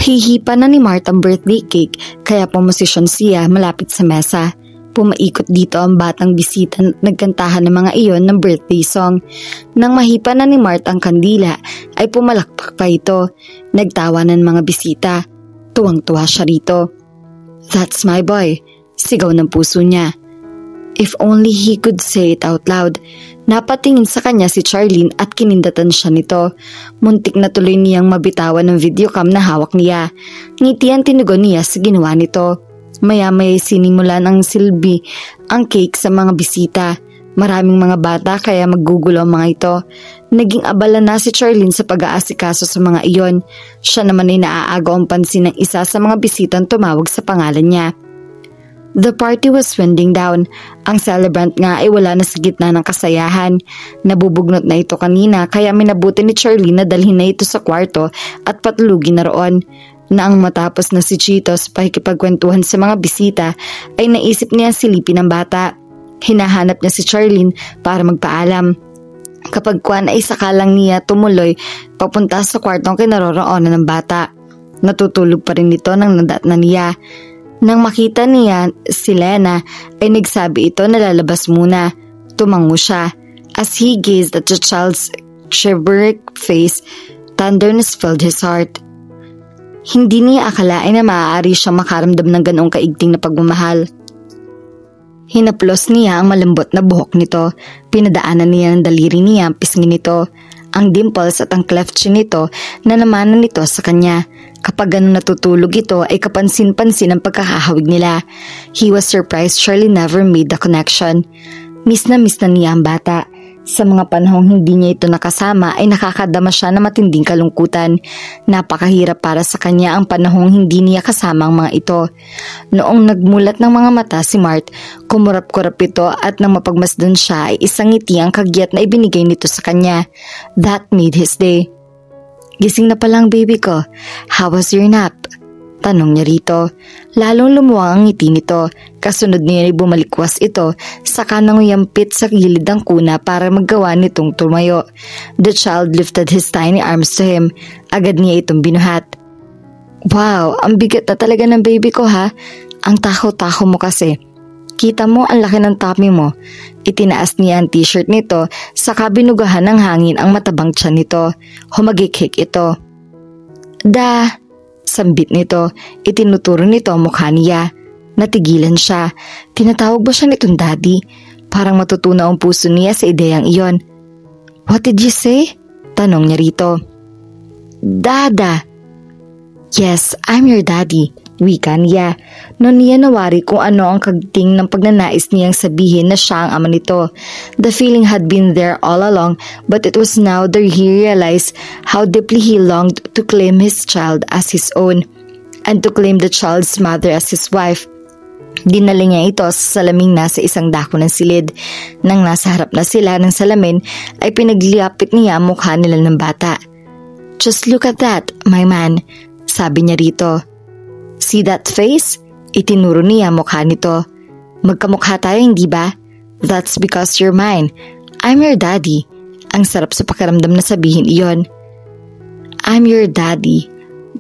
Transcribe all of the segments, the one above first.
Hihipa na ni Mart ang birthday cake kaya pumosisyon siya malapit sa mesa. Pumaikot dito ang batang bisita at nagkantahan ng mga iyon ng birthday song. Nang mahipa na ni Mart ang kandila ay pumalakpak pa ito. Nagtawa ng mga bisita. Tuwang-tuwa siya rito. "That's my boy," sigaw ng puso niya. If only he could say it out loud. Napatingin sa kanya si Charlene at kinindatan siya nito. Muntik na tuloy niyang mabitawan ng videocam na hawak niya. Ngiti ang tinugon niya sa ginawa nito. Maya-maya sinimulan ng silbi ang cake sa mga bisita. Maraming mga bata kaya maggugulo ang mga ito. Naging abala na si Charlene sa pag-aasikaso sa mga iyon. Siya naman ay naaagaw ang pansin ng isa sa mga bisitang tumawag sa pangalan niya. The party was winding down. Ang celebrant nga ay wala na sa gitna ng kasayahan. Nabubugnot na ito kanina kaya minabuti ni Charlene na dalhin na ito sa kwarto at patulugin na roon. Naang matapos na si Cheetos pakikipagkwentuhan sa mga bisita ay naisip niya silipin ang bata. Hinahanap niya si Charlene para magpaalam. Kapag kuwan ay sakalang niya tumuloy papunta sa kwartong kinaroroonan ng bata. Natutulog pa rin ito nang nadat na niya. Nang makita niya si Lena ay nagsabi ito na lalabas muna. Tumango siya. As he gazed at the child's shivering face, tenderness filled his heart. Hindi niya akalain na maaari siyang makaramdam ng ganoong kaigting na pagmamahal. Hinaplos niya ang malambot na buhok nito. Pinadaanan niya ng daliri niya ang pisngi nito. Ang dimples at ang cleft chin nito na namanan nito sa kanya. Kapag ganun natutulog ito ay kapansin-pansin ang pagkakahawig nila. He was surprised Charlie never made the connection. Miss na niya ang bata. Sa mga panahong hindi niya ito nakasama ay nakakadama siya ng matinding kalungkutan. Napakahirap para sa kanya ang panahong hindi niya kasama ang mga ito. Noong nagmulat ng mga mata si Mart, kumurap-kurap ito at nang mapagmasdan siya ay isang ngiti ang kagyat na ibinigay nito sa kanya. That made his day. "Gising na palang baby ko. How was your nap?" Tanong niya rito. Lalong lumuwang ang ngiti nito. Kasunod niya ay bumalikwas ito, saka nanguyampit sa gilid ang kuna para maggawa nitong tumayo. The child lifted his tiny arms to him. Agad niya itong binuhat. "Wow, ang bigat na talaga ng baby ko ha. Ang taho-taho mo kasi. Kita mo ang laki ng tummy mo." Itinaas niya ang t-shirt nito, saka binugahan ng hangin ang matabang tiyan nito. Humagikhik ito. Sambit nito. Itinuturo nito ang mukha niya. Natigilan siya. Tinatawag ba siya nitong daddy? Parang matutunaw ang puso niya sa ideyang iyon. "What did you say?" Tanong niya rito. "Dada." "Yes, I'm your daddy," wika niya. Noon niya nawari kung ano ang kagting ng pagnanais niyang sabihin na siya ang ama nito. The feeling had been there all along, but it was now that he realized how deeply he longed to claim his child as his own and to claim the child's mother as his wife. Dinala niya ito sa salaming nasa isang dako ng silid. Nang nasa harap na sila ng salamin ay pinagliyapit niya ang mukha nila ng bata. "Just look at that, my man," sabi niya rito. "See that face?" Itinuro niya mukha nito. "Magkamukha tayo, hindi ba? That's because you're mine. I'm your daddy." Ang sarap sa pakiramdam na sabihin iyon. "I'm your daddy.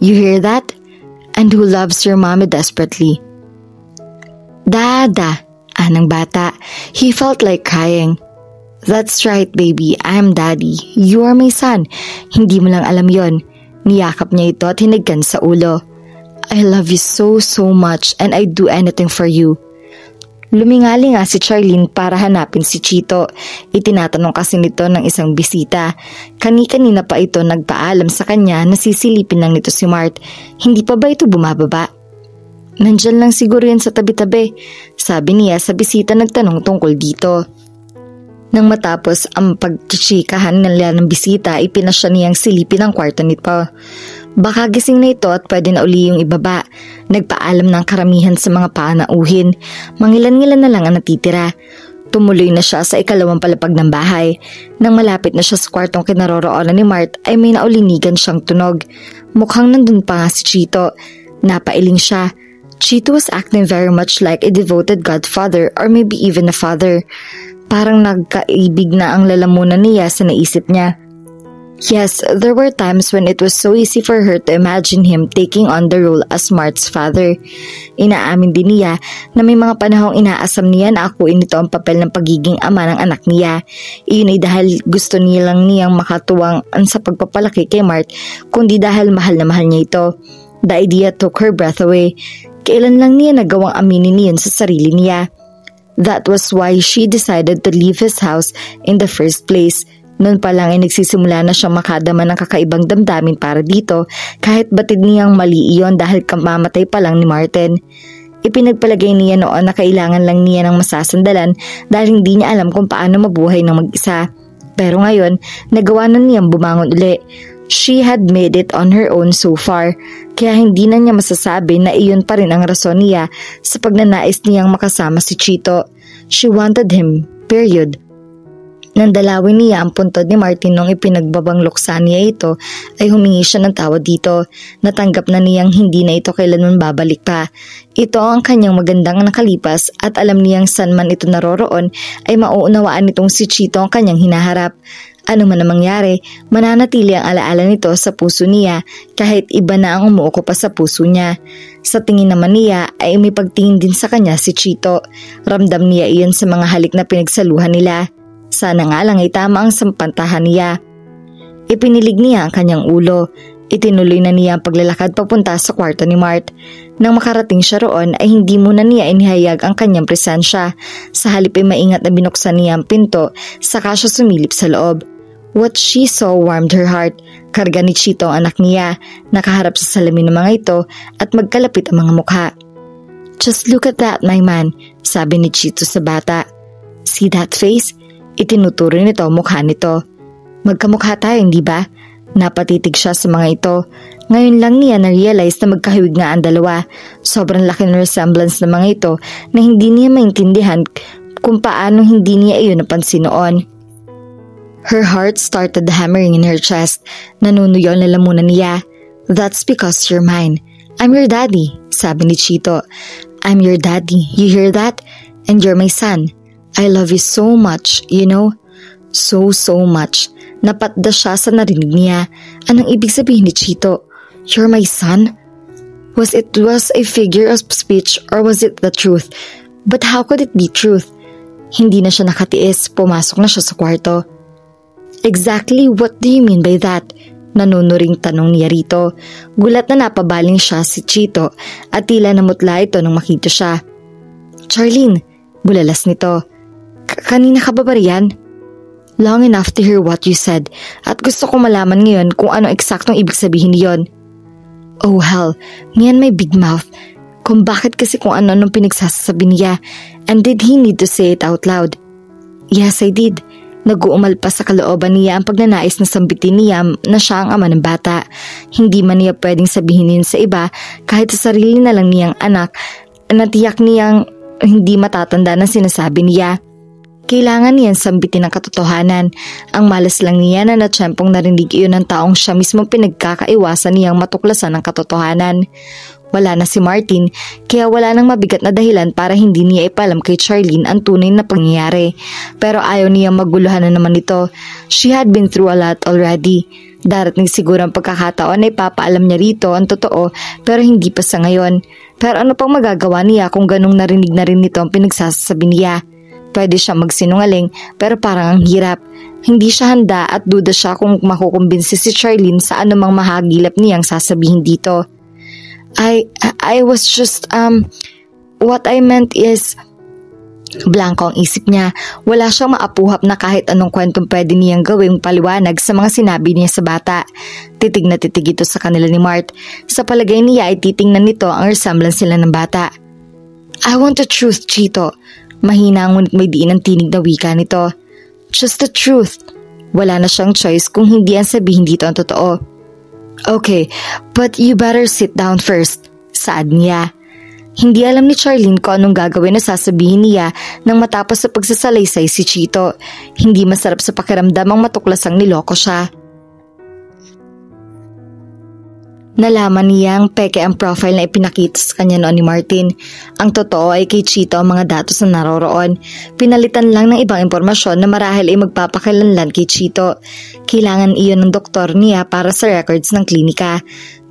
You hear that? And who loves your mommy desperately." "Dada," anang bata. He felt like crying. "That's right, baby. I'm daddy. You are my son. Hindi mo lang alam yon." Niyakap niya ito at hiniggan sa ulo. "I love you so much and I'd do anything for you." Lumingali nga si Charlene para hanapin si Chito. Itinatanong kasi nito ng isang bisita. Kani-kanina pa ito nagpaalam sa kanya na sisilipin lang nito si Mart. Hindi pa ba ito bumababa? "Nandyan lang siguro yan sa tabi-tabi," sabi niya sa bisita nagtanong tungkol dito. Nang matapos ang pagchichikahan nila ng bisita, ipinasya niyang silipin ang kwarto nito. Baka gising na ito at pwede na uli yung ibaba. Nagpaalam ng karamihan sa mga panauhin. Mangilan-ngilan na lang ang natitira. Tumuloy na siya sa ikalawang palapag ng bahay. Nang malapit na siya sa kwartong kinaroroonan ni Mart ay may naulinigan siyang tunog. Mukhang nandun pa nga si Chito. Napailing siya. Chito was acting very much like a devoted godfather or maybe even a father. Parang nagkaibig na ang lalamunan niya sa naisip niya. Yes, there were times when it was so easy for her to imagine him taking on the role as Mart's father. Inaamin din niya na may mga panahong inaasam niya na akuin nito ang papel ng pagiging ama ng anak niya. Iyon ay dahil gusto niyang makatuwang sa pagpapalaki kay Mart, kundi dahil mahal na mahal niya ito. The idea took her breath away. Kailan lang niya nagawang aminin niyon sa sarili niya. That was why she decided to leave his house in the first place. Noon pa lang ay nagsisimula na siyang makadama ng kakaibang damdamin para dito, kahit batid niyang mali iyon dahil kamamatay pa lang ni Martin. Ipinagpalagay niya noon na kailangan lang niya ng masasandalan dahil hindi niya alam kung paano mabuhay ng mag-isa. Pero ngayon, nagawa na niyang bumangon uli. She had made it on her own so far, kaya hindi na niya masasabi na iyon pa rin ang rason niya sa pagnanais niyang makasama si Chito. She wanted him, period. Nandalawin niya ang puntod ni Martin nung ipinagbabangluksan niya ito ay humingi siya ng tawad dito. Natanggap na niyang hindi na ito kailanman babalik pa. Ito ang kanyang magandang nakalipas at alam niyang saan man ito naroroon ay mauunawaan nitong si Chito ang kanyang hinaharap. Ano man ang mangyari, mananatili ang alaala nito sa puso niya kahit iba na ang umuuko pa sa puso niya. Sa tingin naman niya ay may pagtingin din sa kanya si Chito. Ramdam niya iyon sa mga halik na pinagsaluhan nila. Sana nga lang ay tama ang sampantahan niya. Ipinilig niya ang kanyang ulo. Itinuloy na niya ang paglalakad papunta sa kwarto ni Mart. Nang makarating siya roon ay hindi muna niya inihayag ang kanyang presensya. Sa halip ay maingat na binuksan niya ang pinto, saka siya sumilip sa loob. What she saw warmed her heart. Karga ni Chito ang anak niya, nakaharap sa salamin ng mga ito at magkalapit ang mga mukha. Just look at that, my man, sabi ni Chito sa bata. See that face? Itinuturo nito ang mukha nito. Magkamukha tayo, hindi ba? Napatitig siya sa mga ito. Ngayon lang niya na-realize na magkahiwig nga ang dalawa. Sobrang laki ng resemblance ng mga ito na hindi niya maintindihan kung paano hindi niya iyon napansin noon. Her heart started hammering in her chest. Nanunuyo ang lalamunan niya. That's because you're mine. I'm your daddy, sabi ni Chito. I'm your daddy, you hear that? And you're my son. I love you so much, you know? So much. Napatda siya sa narinig niya. Anong ibig sabihin ni Chito? You're my son? Was it a figure of speech or was it the truth? But how could it be truth? Hindi na siya nakatiis, pumasok na siya sa kwarto. Exactly what do you mean by that? Nanunuring tanong niya rito. Gulat na napabaling siya si Chito at tila namutla ito nang makita siya. Charlene, bulalas nito. Kanina ka ba riyan? Long enough to hear what you said at gusto ko malaman ngayon kung ano eksaktong ibig sabihin niyon. Oh hell, me and my big mouth. Kung bakit kasi kung ano-anong pinagsasabi niya, and did he need to say it out loud? Yes, I did. Nag-uumal pa sa kalooban niya ang pagnanais na sambitin niya na siya ang ama ng bata. Hindi man niya pwedeng sabihin yun sa iba kahit sa sarili na lang niyang anak na tiyak niyang hindi matatanda na sinasabi niya. Kailangan niyan sambitin ang katotohanan. Ang malas lang niya na natsyempong narinig iyon ng taong siya mismo pinagkakaiwasan niyang matuklasan ang katotohanan. Wala na si Martin, kaya wala nang mabigat na dahilan para hindi niya ipalam kay Charlene ang tunay na pangyayari. Pero ayaw niyang maguluhan na naman ito. She had been through a lot already. Darating siguro ang pagkakataon ay papaalam niya rito ang totoo pero hindi pa sa ngayon. Pero ano pang magagawa niya kung ganong narinig na rin nito ang pinagsasabi niya? Pwede siya magsinungaling pero parang ang hirap. Hindi siya handa at duda siya kung makukumbinsi si Charlene sa anumang mahagilap niyang sasabihin dito. I was just, what I meant is, blanko ang isip niya. Wala siyang maapuhap na kahit anong kwentong pwede niyang gawing paliwanag sa mga sinabi niya sa bata. Titig na titig ito sa kanila ni Mart. Sa palagay niya ay titingnan nito ang resemblance sila ng bata. I want the truth, Chito. Mahina ngunit may diin ang tinig na wika nito. Just the truth. Wala na siyang choice kung hindi ang sabihin dito ang totoo. Okay, but you better sit down first, saad niya. Hindi alam ni Charlene kung anong gagawin na sasabihin niya nang matapos sa pagsasalaysay si Chito. Hindi masarap sa pakiramdam ang matuklasang niloko siya. Nalaman niyang peke ang profile na ipinakita sa kanya noon ni Martin. Ang totoo ay kay Chito ang mga datos na naroroon. Pinalitan lang ng ibang impormasyon na marahil ay magpapakilanlan kay Chito. Kailangan iyon ng doktor niya para sa records ng klinika.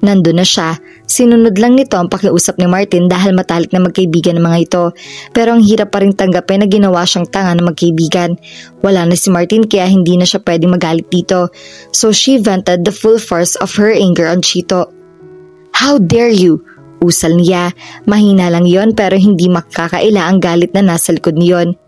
Nandun na siya. Sinunod lang nito ang pakiusap ni Martin dahil matalik na magkaibigan ng mga ito. Pero ang hirap pa rin tanggapin na ginawa siyang tanga na magkaibigan. Wala na si Martin kaya hindi na siya pwedeng magalit dito. So she vented the full force of her anger on Chito. "How dare you?" Usal niya. Mahina lang yon pero hindi makakaila ang galit na nasa likod niyon.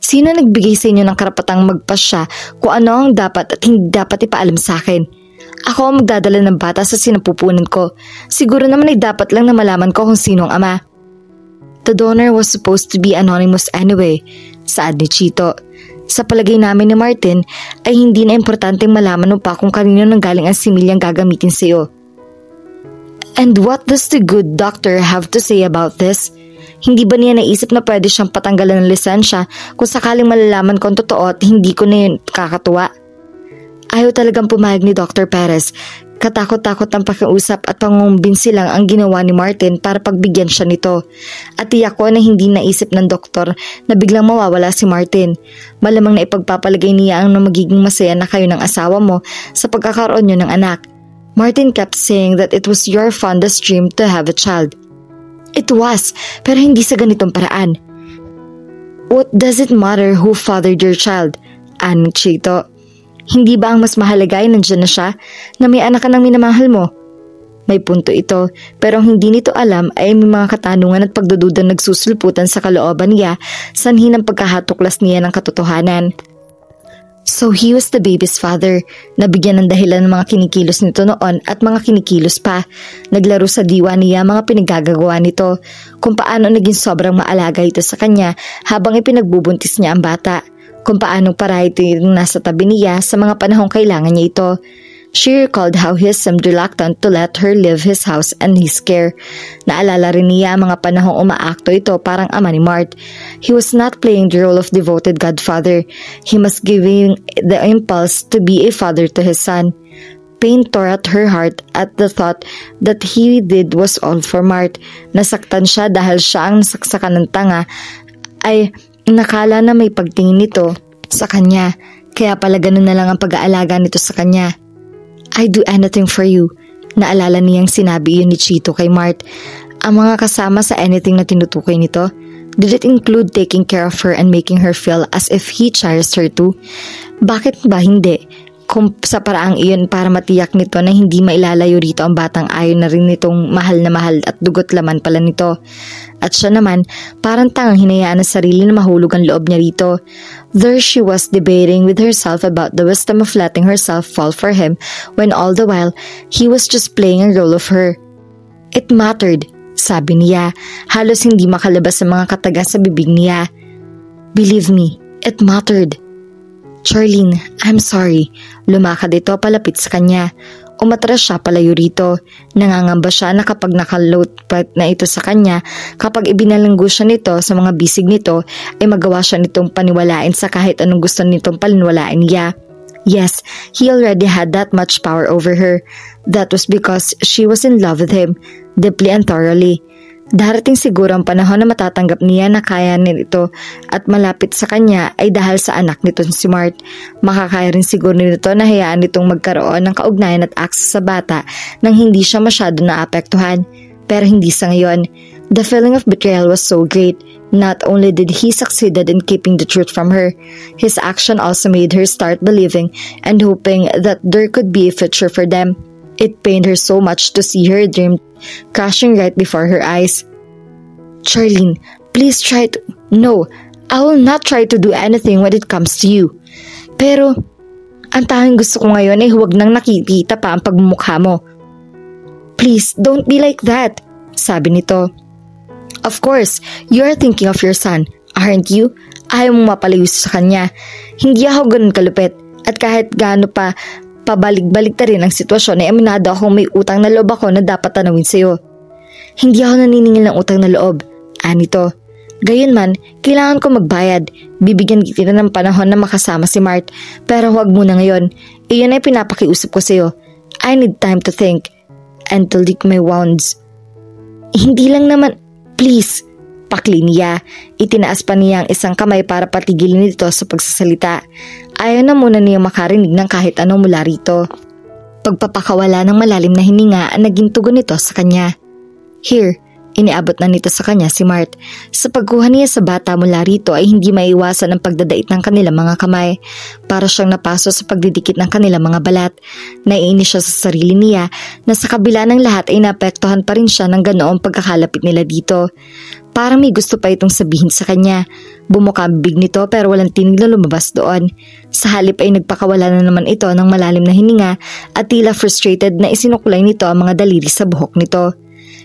Sino nagbigay sa inyo ng karapatang magpasya kung ano ang dapat at hindi dapat ipaalam sa akin? Ako ang magdadala ng bata sa sinapupunan ko. Siguro naman ay dapat lang na malaman ko kung sino ang ama. The donor was supposed to be anonymous anyway, saad ni Chito. Sa palagay namin ni Martin ay hindi na importanteng malaman mo pa kung kanino nanggaling ang similyang gagamitin sa iyo. And what does the good doctor have to say about this? Hindi ba niya naisip na pwede siyang patanggalan ng lisensya kung sakaling malalaman ko ang totoo at hindi ko na yun kakatuwa? Ayaw talagang pumayag ni Dr. Perez. Katakot-takot ang pakiusap at pangumbinsi lang ang ginawa ni Martin para pagbigyan siya nito. At tiyak ko na hindi naisip ng doktor na biglang mawawala si Martin. Malamang na ipagpapalagay niya ang magiging masaya na kayo ng asawa mo sa pagkakaroon niyo ng anak. Martin kept saying that it was your fondest dream to have a child. It was, pero hindi sa ganitong paraan. What does it matter who fathered your child? Ani Chito. Hindi ba ang mas mahalaga ay nandiyan na siya, na may anak ka ng minamahal mo? May punto ito, pero ang hindi nito alam ay may mga katanungan at pagdududa nagsusulputan sa kalooban niya, sanhi ng pagkahatuklas niya ng katotohanan. So he was the baby's father. Nabigyan ng dahilan ng mga kinikilos nito noon at mga kinikilos pa. Naglaro sa diwa niya mga pinaggagawa nito, kung paano naging sobrang maalaga ito sa kanya habang ipinagbubuntis niya ang bata. Kung paanong parahiti nasa tabi niya sa mga panahong kailangan niya ito. She recalled how he seemed reluctant to let her leave his house and his care. Naalala rin niya ang mga panahong umaakto ito parang ama ni Mart. He was not playing the role of devoted godfather. He was giving the impulse to be a father to his son. Pain tore at her heart at the thought that he did was all for Mart. Nasaktan siya dahil siya ang nasaksakan ng tanga ay nakala na may pagtingin nito sa kanya. Kaya pala ganun na lang ang pag-aalaga nito sa kanya. "I do anything for you." Naalala niyang sinabi iyon ni Chito kay Mart. Ang mga kasama sa anything na tinutukoy nito, did it include taking care of her and making her feel as if he cherished her too? Bakit ba hindi? Kung sa paraang iyon para matiyak nito na hindi mailalayo rito ang batang ayon na rin nitong mahal na mahal at dugot laman pala nito. At siya naman, parang tangang hinayaan ng sarili na mahulog ang loob niya rito. There she was debating with herself about the wisdom of letting herself fall for him when all the while, he was just playing a role of her. It mattered, sabi niya, halos hindi makalabas sa mga kataga sa bibig niya. Believe me, it mattered. Charlene, I'm sorry. Lumakad ito palapit sa kanya. Umatras siya palayo rito. Nangangamba siya na kapag nakalotpat na ito sa kanya, kapag ibinalanggo siya nito sa mga bisig nito, ay magawa siya nitong paniwalain sa kahit anong gusto nitong paniniwalain niya. Yes, he already had that much power over her. That was because she was in love with him, deeply and thoroughly. Darating siguro ang panahon na matatanggap niya na kaya nito at malapit sa kanya ay dahil sa anak nito si Mart. Makakaya rin siguro nito na hayaan nitong magkaroon ng kaugnayan at access sa bata nang hindi siya masyado naapektuhan. Pero hindi sa ngayon. The feeling of betrayal was so great. Not only did he succeeded in keeping the truth from her, his action also made her start believing and hoping that there could be a future for them. It pained her so much to see her dream crashing right before her eyes. Charlene, please try to... No, I will not try to do anything when it comes to you. Pero, ang tanging gusto ko ngayon ay huwag nang nakikita pa ang pagmumukha mo. Please, don't be like that, sabi nito. Of course, you are thinking of your son, aren't you? Ayaw mong mapalayo sa kanya. Hindi ako ganun kalupit at kahit gaano pa pabalik-balik na rin ang sitwasyon ay aminado akong may utang na loob ako na dapat tanawin sa'yo. Hindi ako naniningil ng utang na loob. Anito. Gayunman, kailangan ko magbayad. Bibigyan kita ng panahon na makasama si Mart. Pero huwag muna ngayon. Iyon ay pinapakiusap ko sa'yo. I need time to think. and to lick my wounds. Hindi lang naman, please, pakli niya. Itinaas pa niya ang isang kamay para patigilin ito sa pagsasalita. Ayaw na muna niya makarinig ng kahit ano mula rito. Pagpapakawala ng malalim na hininga ang naging tugon nito sa kanya. Here, iniabot na nito sa kanya si Mart. Sa pagkuha niya sa bata mula rito ay hindi maiwasan ang pagdadait ng kanilang mga kamay. Para siyang napaso sa pagdidikit ng kanilang mga balat. Naiinis siya sa sarili niya na sa kabila ng lahat ay naapektuhan pa rin siya ng ganoong pagkakalapit nila dito. Parang may gusto pa itong sabihin sa kanya. Bumuka ang bibig nito pero walang tinig na lumabas doon. Sa halip ay nagpakawala na naman ito ng malalim na hininga at tila frustrated na isinukulay nito ang mga daliri sa buhok nito.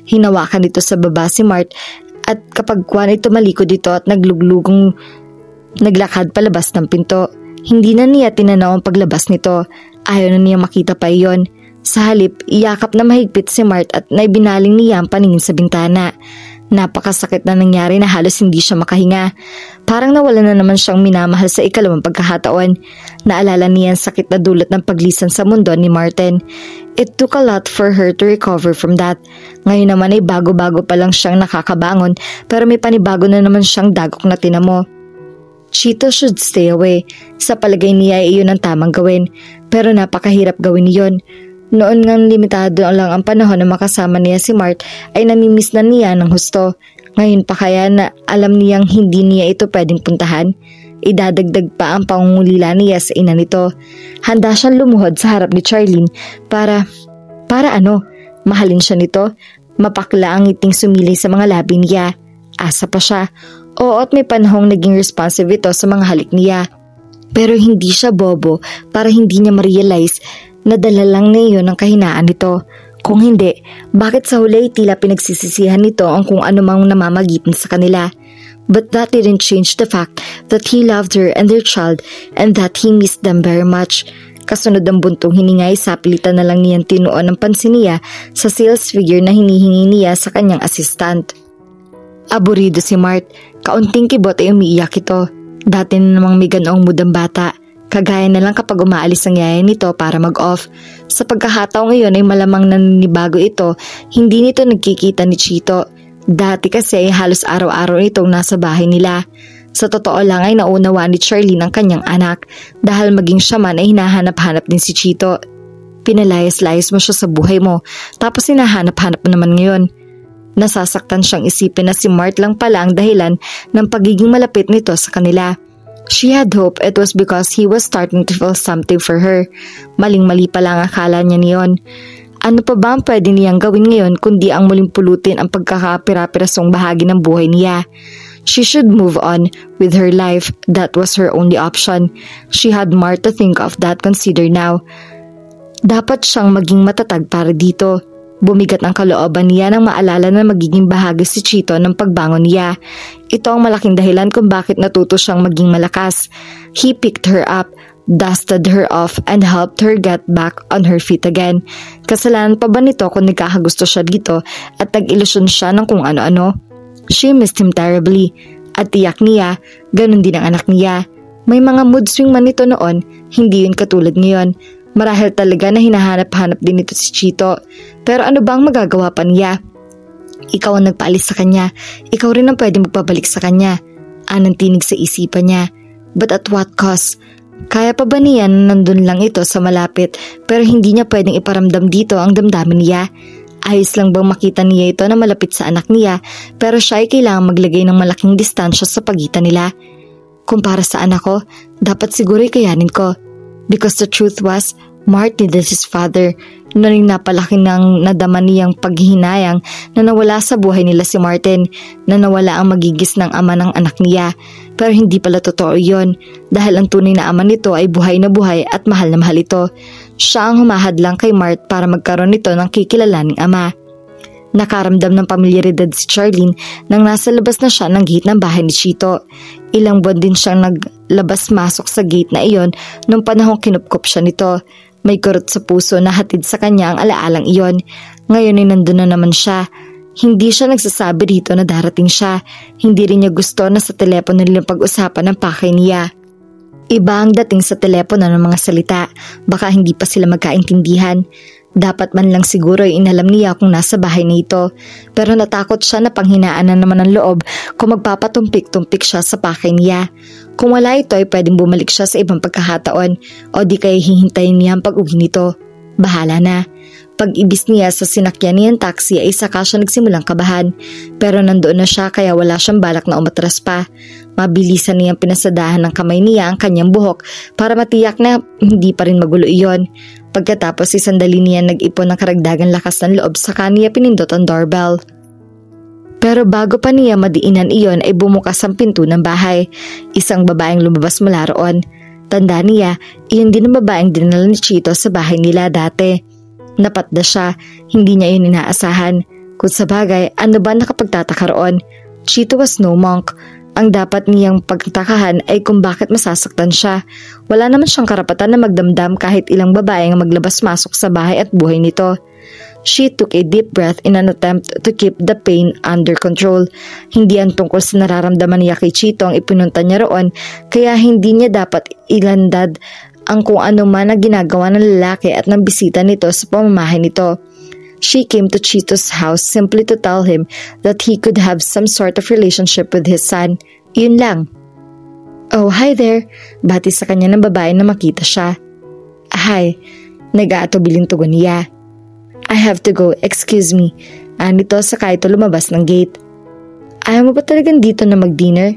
Hinawakan nito sa baba si Mart at kapag kuwan ito malikod dito at nagluglugong naglakad palabas ng pinto. Hindi na niya tinanaw ang paglabas nito. Ayaw na niya makita pa iyon. Sa halip, iyakap na mahigpit si Mart at naibinaling niya ang paningin sa bintana. Napakasakit na nangyari na halos hindi siya makahinga. Parang nawala na naman siyang minamahal sa ikalawang pagkakataon. Naalala niya ang sakit na dulot ng paglisan sa mundo ni Martin. It took a lot for her to recover from that. Ngayon naman ay bago-bago pa lang siyang nakakabangon pero may panibago na naman siyang dagok na tinamo. Chito should stay away. Sa palagay niya ay iyon ang tamang gawin. Pero napakahirap gawin iyon. Noon ngang limitado lang ang panahon na makasama niya si Mart ay namimiss na niya ng husto. Ngayon pa kaya na alam niyang hindi niya ito pwedeng puntahan. Idadagdag pa ang pangungulila niya sa ina nito. Handa siyang lumuhod sa harap ni Charlene para ano? Mahalin siya nito? Mapakla ang ngiting sumilay sa mga labi niya. Asa pa siya. Oo at may panahong naging responsive ito sa mga halik niya. Pero hindi siya bobo para hindi niya ma-realize na dala lang na iyon ang kahinaan nito. Kung hindi, bakit sa huli tila pinagsisisihan nito ang kung ano mang namamagitan sa kanila? But that didn't change the fact that he loved her and their child and that he missed them very much. Kasunod ang buntong hiningay, sapilitan na lang niyang tinuon ang pansin niya sa sales figure na hinihingi niya sa kanyang assistant. Aburido si Mart. Kaunting kibot ay umiiyak ito. Dati na namang may ganoong mood ang bata. Kagaya na lang kapag umaalis ang yaya nito para mag-off. Sa pagkakataong ngayon ay malamang naninibago ito, hindi nito nagkikita ni Chito. Dati kasi ay halos araw-araw itong nasa bahay nila. Sa totoo lang ay naunawa ni Charlene ang kanyang anak dahil maging siya man ay hinahanap-hanap din si Chito. Pinalayas-layas mo siya sa buhay mo tapos hinahanap-hanap mo naman ngayon. Nasasaktan siyang isipin na si Mart lang pala ang dahilan ng pagiging malapit nito sa kanila. She had hope it was because he was starting to feel something for her. Maling-mali pa lang akala niya niyon. Ano pa ba ang pwede niyang gawin ngayon kundi ang muling pulutin ang pagkakapira-pirasong bahagi ng buhay niya? She should move on with her life. That was her only option. She had more to think of that consider now. Dapat siyang maging matatag para dito. Bumigat ang kalooban niya nang maalala na magiging bahagi si Chito ng pagbangon niya. Ito ang malaking dahilan kung bakit natuto siyang maging malakas. He picked her up, dusted her off, and helped her get back on her feet again. Kasalanan pa ba nito kung nagkakagusto siya dito at nag-ilusyon siya ng kung ano-ano? She missed him terribly. At tiyak niya, ganun din ang anak niya. May mga mood swing man ito noon, hindi yun katulad ngayon. Marahil talaga na hinahanap-hanap din ito si Chito. Pero ano bang magagawa pa niya? Ikaw ang nagpaalis sa kanya. Ikaw rin ang pwede magpabalik sa kanya. Anong tinig sa isipan niya. But at what cost? Kaya pa ba niya na nandun lang ito sa malapit pero hindi niya pwedeng iparamdam dito ang damdamin niya? Ayos lang bang makita niya ito na malapit sa anak niya pero siya ay kailangang maglagay ng malaking distansya sa pagitan nila? Kumpara sa anak ko, dapat siguro kayanin ko. Because the truth was, Mart needed his father. Noong napalaki ng nadama niyang paghihinayang na nawala sa buhay nila si Martin, na nawala ang magigis ng ama ng anak niya. Pero hindi pala totoo yon dahil ang tunay na ama nito ay buhay na buhay at mahal na mahal ito. Siya ang humahadlang kay Mart para magkaroon nito ng kikilalaning ama. Nakaramdam ng pamilyaridad si Charlene nang nasa labas na siya ng gate ng bahay ni Chito. Ilang buwan din siyang naglabas-masok sa gate na iyon nung panahong kinupkop siya nito. May kurot sa puso na hatid sa kanya ang alaalang iyon. Ngayon ay nandun na naman siya. Hindi siya nagsasabi dito na darating siya. Hindi rin niya gusto na sa telepono nilang pag-usapan ng pakay niya. Iba ang dating sa telepono ng mga salita. Baka hindi pa sila magkaintindihan. Dapat man lang siguro ay inalam niya kung nasa bahay na ito, pero natakot siya na panghinaan na naman ang loob kung magpapatumpik-tumpik siya sa pakay niya. Kung wala ito ay pwedeng bumalik siya sa ibang pagkakataon o di kaya hihintayin niya ang pag-uwi nito. Bahala na. Pag-ibis niya sa sinakyan niyang taxi ay saka siya nagsimulang kabahan, pero nandoon na siya kaya wala siyang balak na umatras pa. Mabilisan niyang pinasadahan ng kamay niya ang kanyang buhok para matiyak na hindi pa rin magulo iyon. Pagkatapos sandali niya nag-ipon ng karagdagang lakas ng loob saka niya pinindot ang doorbell. Pero bago pa niya madiinan iyon ay bumukas ang pinto ng bahay. Isang babaeng lumabas mula roon. Tanda niya, iyon din ang babaeng dinala ni Chito sa bahay nila dati. Napatda siya, hindi niya yun inaasahan. Kung sabagay, ano ba nakapagtataka roon? Chito was no monk. Ang dapat niyang pagtakahan ay kung bakit masasaktan siya. Wala naman siyang karapatan na magdamdam kahit ilang babae ang maglabas-masok sa bahay at buhay nito. She took a deep breath in an attempt to keep the pain under control. Hindi ang tungkol sa nararamdaman niya kay Chito ang ipinunta niya roon, kaya hindi niya dapat ilandad ang kung ano man na ginagawa ng lalaki at ng bisita nito sa pamamahay nito. She came to Chito's house simply to tell him that he could have some sort of relationship with his son. Yun lang. Oh, hi there. Bati sa kanya ng babae na makita siya. Hi. Nag-aatubiling tugon niya. I have to go, excuse me. Anito saka ito lumabas ng gate. Ayaw mo ba talagang dito na mag-dinner?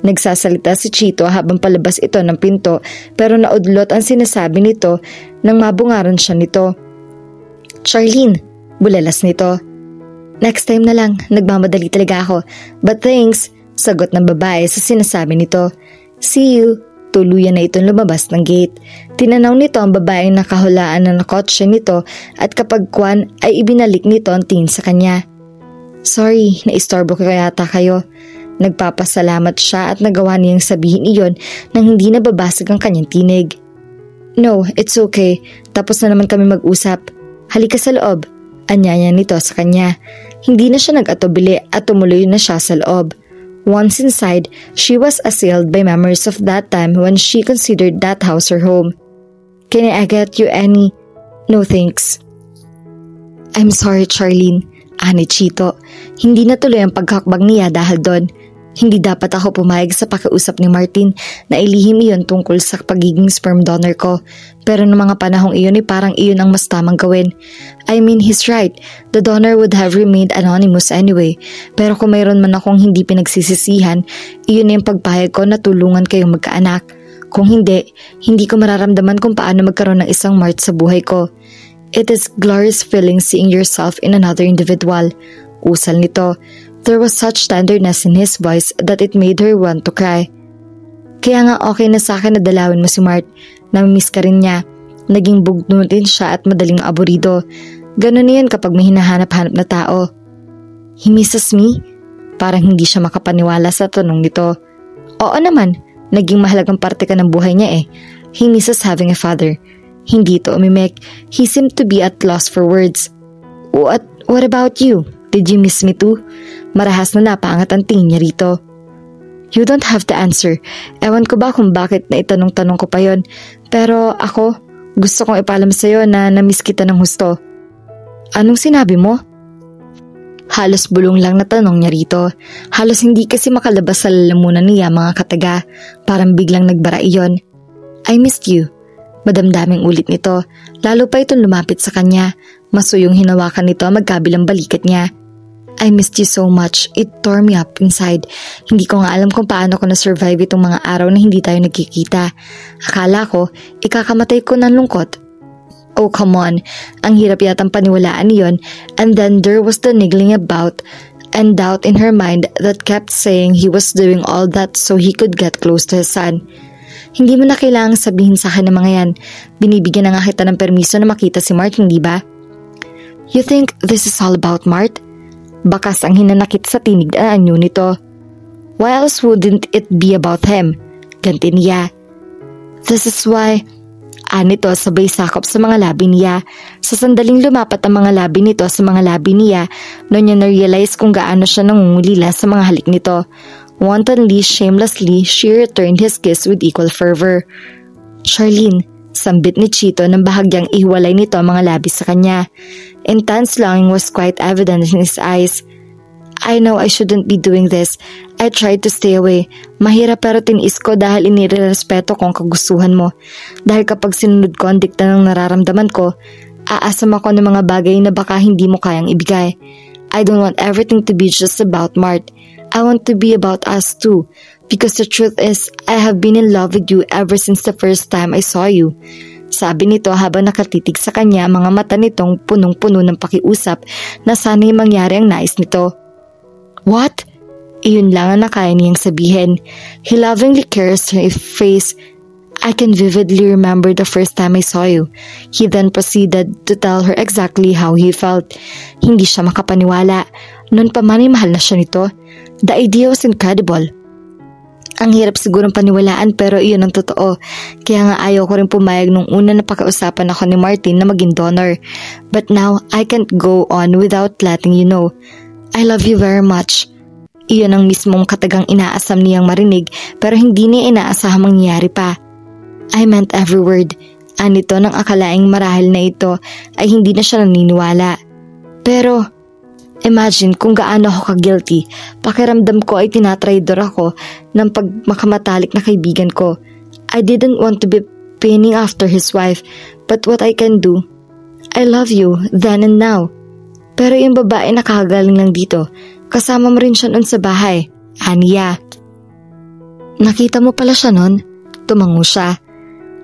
Nagsasalita si Chito habang palabas ito ng pinto pero naudlot ang sinasabi nito nang mabungaran siya nito. Charlene, bulalas nito. Next time na lang, nagmamadali talaga ako. But thanks, sagot ng babae sa sinasabi nito. See you. Tuluyan na itong lumabas ng gate. Tinanaw nito ang babaeng nakahulaan na nakotse nito at kapag kwan ay ibinalik nito ang tingin sa kanya. Sorry, naistorbo ko yata kayo. Nagpapasalamat siya at nagawa niyang sabihin iyon nang hindi nababasag ang kanyang tinig. No, it's okay. Tapos na naman kami mag-usap. Halika sa loob. Anyaya nito sa kanya. Hindi na siya nag-atubili at tumuloy na siya sa loob. Once inside, she was assailed by memories of that time when she considered that house her home. Can I get you any? No thanks. I'm sorry, Charlene. Ani Chito. Hindi natuloy ang paghakbang niya dahil doon. Hindi dapat ako pumayag sa pakiusap ni Martin na ilihim iyon tungkol sa pagiging sperm donor ko. Pero noong mga panahong iyon ay parang iyon ang mas tamang gawin. I mean, he's right. The donor would have remained anonymous anyway. Pero kung mayroon man akong hindi pinagsisisihan, iyon ay ang pagpayag ko na tulungan kayong magkaanak. Kung hindi, hindi ko mararamdaman kung paano magkaroon ng isang Mart sa buhay ko. It is glorious feeling seeing yourself in another individual. Usal nito. There was such tenderness in his voice that it made her want to cry. Kaya nga okay na sa akin na dalawin mo si Mart. Namimiss ka rin niya. Naging bugnutin siya at madaling aburido. Ganun na yun kapag may hinahanap-hanap na tao. He misses me? Parang hindi siya makapaniwala sa tanong nito. Oo naman, naging mahalagang parte ka ng buhay niya eh. He misses having a father. Hindi ito umimik. He seemed to be at loss for words. What about you? Did you miss me too? Marahas na napaangat ang tingin niya rito. You don't have to answer. Ewan ko ba kung bakit na itanong-tanong ko pa yon. Pero ako, gusto kong ipalam sa'yo na namiss kita ng husto. Anong sinabi mo? Halos bulong lang na tanong niya rito. Halos hindi kasi makalabas sa lalamunan niya mga kataga. Parang biglang nagbara iyon. I missed you. Madamdaming ulit nito. Lalo pa itong lumapit sa kanya. Masuyong hinawakan nito ang magkabilang balikat niya. I missed you so much. It tore me up inside. Hindi ko nga alam kung paano ko na-survive itong mga araw na hindi tayo nagkikita. Akala ko, ikakamatay ko ng lungkot. Oh, come on. Ang hirap yatang paniwalaan niyon. And then there was the niggling about and doubt in her mind that kept saying he was doing all that so he could get close to his son. Hindi mo na kailangang sabihin sa akin ng mga yan. Binibigyan na nga kita ng permiso na makita si Mart, hindi ba? You think this is all about Mart? Bakas ang hinanakit sa tinig na anyo nito. Why else wouldn't it be about him? Ganti niya. This is why... Anito sabay sakop sa mga labi niya. Sa sandaling lumapat ang mga labi nito sa mga labi niya, noon niya na-realize kung gaano siya nangungulila sa mga halik nito. Wantonly, shamelessly, she returned his kiss with equal fervor. Charlene, Sambit ni Chito nang bahagyang ihiwalay nito ang mga labis sa kanya. Intense longing was quite evident in his eyes. I know I shouldn't be doing this. I tried to stay away. Mahirap pero tiniis ko dahil inirerespeto ko ang kagustuhan mo. Dahil kapag sinunod ko ang dikta ng nararamdaman ko, aasam ako ng mga bagay na baka hindi mo kayang ibigay. I don't want everything to be just about Mart. I want to be about us too. Because the truth is, I have been in love with you ever since the first time I saw you. Sabi nito habang nakatitig sa kanya, mga mata nitong punong-puno ng pakiusap na sana'y mangyari ang nais nito. What? Iyon lang ang nakaya niyang sabihin. He lovingly caressed her face. I can vividly remember the first time I saw you. He then proceeded to tell her exactly how he felt. Hindi siya makapaniwala. Noon pa man ay mahal na siya nito. The idea was incredible. Ang hirap sigurong paniwalaan pero iyon ang totoo. Kaya nga ayaw ko rin pumayag nung una na pakiusapan ako ni Martin na maging donor. But now, I can't go on without letting you know. I love you very much. Iyon ang mismong katagang inaasam niyang marinig pero hindi niya inaasahang mangyayari pa. I meant every word. Anito nang akalaing marahil na ito ay hindi na siya naniniwala. Pero imagine kung gaano ako ka-guilty. Pakiramdam ko ay tinatraidor ako ng pagmakamatalik na kaibigan ko. I didn't want to be pining after his wife, but what I can do? I love you then and now. Pero yung babae nakakagaling lang dito. Kasama mo rin siya noon sa bahay. Anya. Nakita mo pala siya noon? Tumango siya.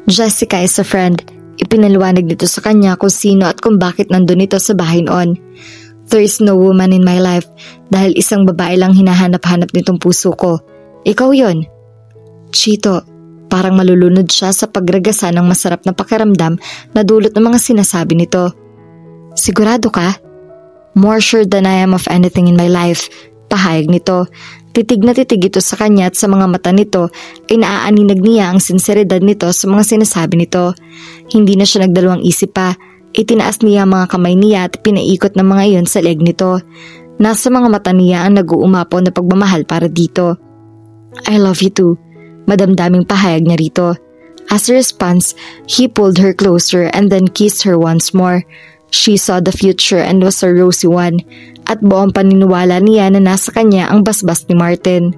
Jessica is a friend. Ipinaliwanag nito sa kanya kung sino at kung bakit nandun ito sa bahay noon. There is no woman in my life dahil isang babae lang hinahanap-hanap nitong puso ko. Ikaw yon. Chito, parang malulunod siya sa pagragasa ng masarap na pakiramdam na dulot ng mga sinasabi nito. Sigurado ka? More sure than I am of anything in my life. Pahayag nito. Titig na titig ito sa kanya at sa mga mata nito ay naaaninag niya ang sinseridad nito sa mga sinasabi nito. Hindi na siya nagdalawang isip pa. Itinaas niya ang mga kamay niya at pinaikot ng mga iyon sa leg nito. Nasa mga mata niya ang nag-uumapaw na pagmamahal para dito. I love you too. Madamdaming pahayag niya rito. As a response, he pulled her closer and then kissed her once more. She saw the future and was a rosy one, at buong paniniwala niya na nasa kanya ang basbas ni Martin.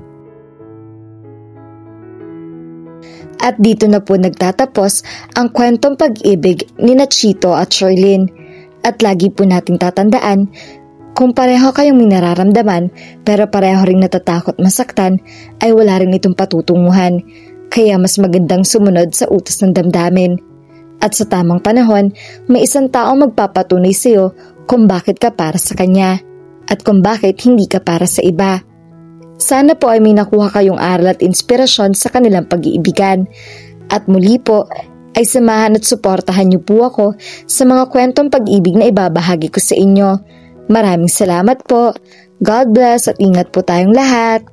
At dito na po nagtatapos ang kwentong pag-ibig ni Chito at Charlene. At lagi po nating tatandaan, kung pareho kayong may nararamdaman pero pareho ring natatakot masaktan, ay wala rin itong patutunguhan. Kaya mas magandang sumunod sa utos ng damdamin. At sa tamang panahon, may isang taong magpapatunay sa iyo kung bakit ka para sa kanya at kung bakit hindi ka para sa iba. Sana po ay may nakuha kayong aral at inspirasyon sa kanilang pag-iibigan. At muli po ay samahan at suportahan niyo po ako sa mga kwentong pag-ibig na ibabahagi ko sa inyo. Maraming salamat po. God bless at ingat po tayong lahat.